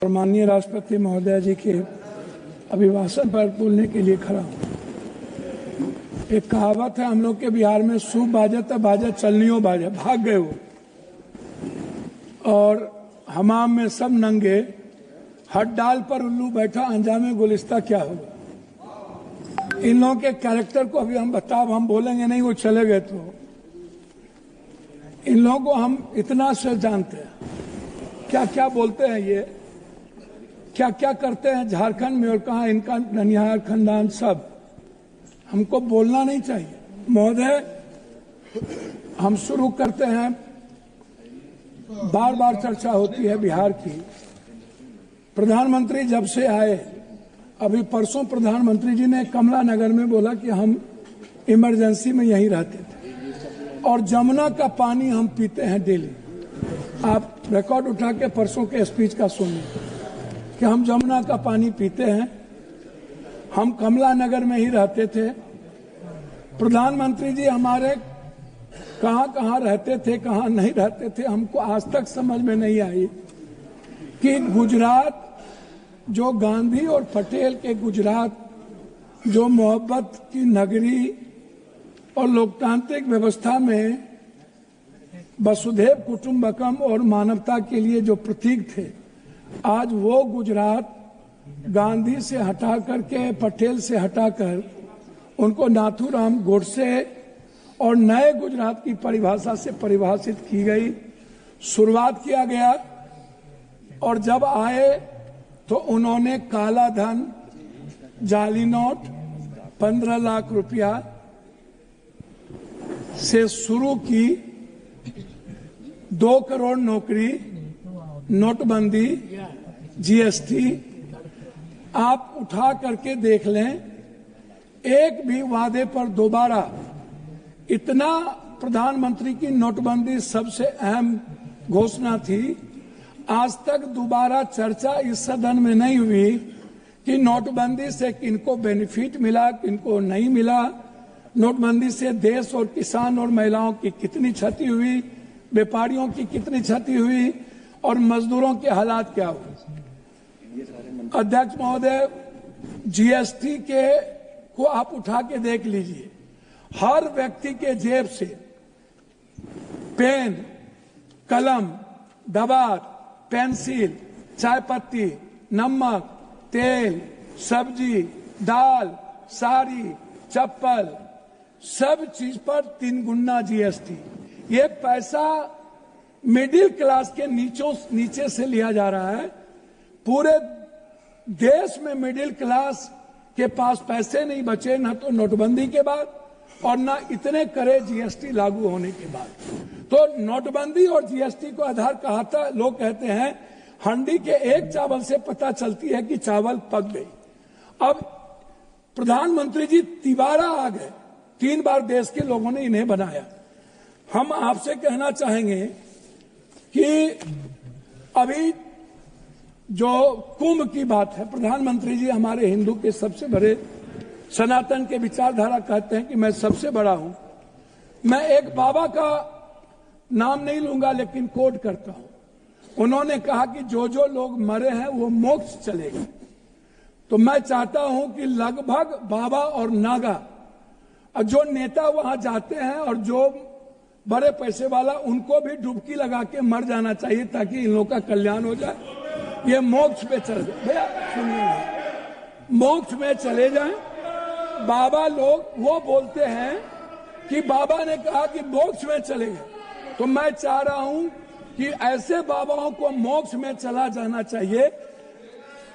माननीय राष्ट्रपति महोदय जी के अभिभाषण पर बोलने के लिए खड़ा हूँ। एक कहावत है हम लोग के बिहार में, सूप बाजे तब बाजे चलनियो बाजे। भाग गए वो और हमाम में सब नंगे, हट डाल पर उल्लू बैठा, अंजामे गुलिस्ता क्या होगा। इन लोगों के कैरेक्टर को अभी हम बोलेंगे नहीं, वो चले गए। तो इन लोगों को हम इतना से जानते हैं, क्या क्या बोलते हैं ये, क्या क्या करते हैं झारखंड में, और कहा इनका ननिहाल खानदान सब। हमको बोलना नहीं चाहिए। महोदय, हम शुरू करते हैं। बार बार चर्चा होती है बिहार की। प्रधानमंत्री जब से आए, अभी परसों प्रधानमंत्री जी ने कमला नगर में बोला कि हम इमरजेंसी में यहीं रहते थे और जमुना का पानी हम पीते हैं डेली। आप रिकॉर्ड उठा के परसों के स्पीच का सुनिए कि हम जमुना का पानी पीते हैं। हम कमला नगर में ही रहते थे। प्रधानमंत्री जी हमारे कहाँ कहाँ रहते थे, कहाँ नहीं रहते थे, हमको आज तक समझ में नहीं आई कि गुजरात, जो गांधी और पटेल के गुजरात, जो मोहब्बत की नगरी और लोकतांत्रिक व्यवस्था में वसुधैव कुटुंबकम और मानवता के लिए जो प्रतीक थे, आज वो गुजरात गांधी से हटा करके, पटेल से हटाकर उनको नाथूराम गोडसे और नए गुजरात की परिभाषा से परिभाषित की गई। शुरुआत किया गया और जब आए तो उन्होंने काला धन, जाली नोट, 15 लाख रुपया से शुरू की, 2 करोड़ नौकरी, नोटबंदी, जीएसटी। आप उठा करके देख लें, एक भी वादे पर दोबारा इतना प्रधानमंत्री की नोटबंदी सबसे अहम घोषणा थी। आज तक दोबारा चर्चा इस सदन में नहीं हुई कि नोटबंदी से किनको बेनिफिट मिला, किनको नहीं मिला। नोटबंदी से देश और किसान और महिलाओं की कितनी क्षति हुई, व्यापारियों की कितनी क्षति हुई और मजदूरों के हालात क्या हुए। अध्यक्ष महोदय, जीएसटी के को आप उठा के देख लीजिए। हर व्यक्ति के जेब से पेन, कलम, दवात, पेंसिल, चाय पत्ती, नमक, तेल, सब्जी, दाल, साड़ी, चप्पल, सब चीज पर 3 गुना जीएसटी। ये पैसा मिडिल क्लास के नीचे से लिया जा रहा है। पूरे देश में मिडिल क्लास के पास पैसे नहीं बचे, ना तो नोटबंदी के बाद और ना इतने करे जीएसटी लागू होने के बाद। तो नोटबंदी और जीएसटी को आधार कहा था। लोग कहते हैं हंडी के एक चावल से पता चलती है कि चावल पक गई। अब प्रधानमंत्री जी तिबारा आ गए, 3 बार देश के लोगों ने इन्हें बनाया। हम आपसे कहना चाहेंगे कि अभी जो कुंभ की बात है, प्रधानमंत्री जी हमारे हिंदू के सबसे बड़े, सनातन के विचारधारा कहते हैं कि मैं सबसे बड़ा हूं। मैं एक बाबा का नाम नहीं लूंगा लेकिन कोट करता हूं। उन्होंने कहा कि जो जो लोग मरे हैं वो मोक्ष चलेगा। तो मैं चाहता हूं कि लगभग बाबा और नागा, जो नेता वहां जाते हैं और जो बड़े पैसे वाला, उनको भी डुबकी लगा के मर जाना चाहिए ताकि इन लोगों का कल्याण हो जाए। ये मोक्ष पे चल जाए। भैया सुनिए, मोक्ष में चले जाएं। बाबा लोग वो बोलते हैं कि बाबा ने कहा कि मोक्ष में चले गए, तो मैं चाह रहा हूं कि ऐसे बाबाओं को मोक्ष में चला जाना चाहिए।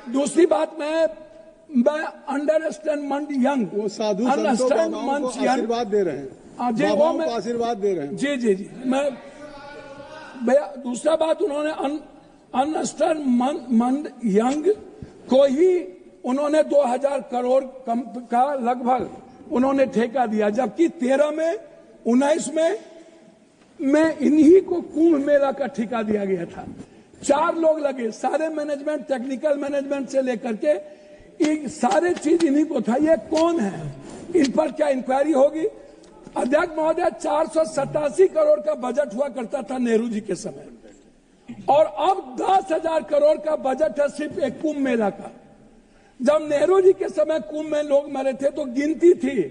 दूसरी बात, मैं अंडरस्टैंड मंड यंग, वो साधु संतों को आशीर्वाद दे रहे हैं, जी वो मैं आशीर्वाद दे रहे हैं। जी जी जी मैं भैया, दूसरा बात, उन्होंने अंडरस्टैंड मंड यंग को ही उन्होंने 2000 करोड़ का लगभग उन्होंने ठेका दिया, जबकि 13 में 19 में इन्हीं को कुंभ मेला का ठेका दिया गया था। 4 लोग लगे, सारे मैनेजमेंट, टेक्निकल मैनेजमेंट से लेकर के सारे चीज इन्हीं को था। ये कौन है, इन पर क्या इंक्वायरी होगी। अध्यक्ष महोदय, 487 करोड़ का बजट हुआ करता था नेहरू जी के समय, और अब 10,000 करोड़ का बजट है सिर्फ एक कुंभ मेला का। जब नेहरू जी के समय कुंभ में लोग मरे थे तो गिनती थी